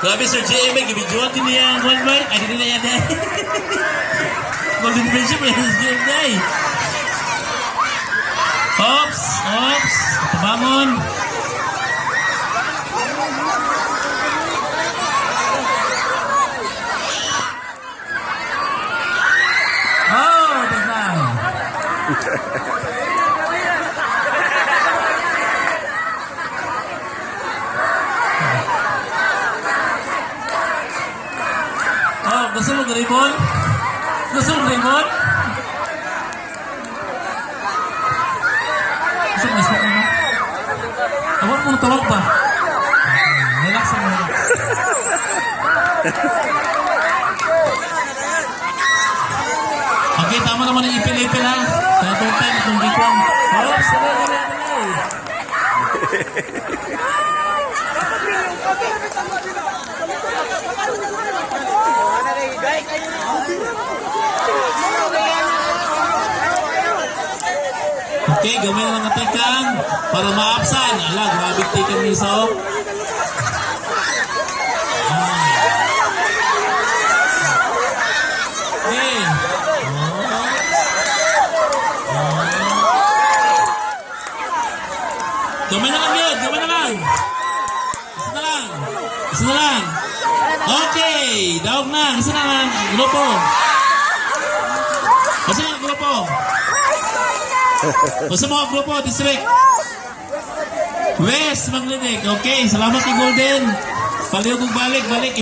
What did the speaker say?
Grabe, Sir J.M. May gibidyoan din niya ang Gold Boy. Ay, hindi na yan eh. Golden Friendship yan, Sir J.M. Day. Ops, ops. Bangon. Oh, tenang. Oh, gusto mo gribon? Gusto mo gribon? Gusto mo isip mo? Tawag mo, tawag pa. Relax mo, relax. Okay, tama naman ang ipil-ipil ha. Kaya itong time, itong gitwang. Oh, sila. Okay, gawin na ng tikang para maapsan. Ala, grabe tikang niso. Okay. Gawin na lang yun, gawin na lang. Isa na lang. Okay, daog na. Isa na lang, grupo. Isa na lang, grupo. Basta mga grupo, district. West, Magninig. Okay, salamat kay Golden. Palihog balik.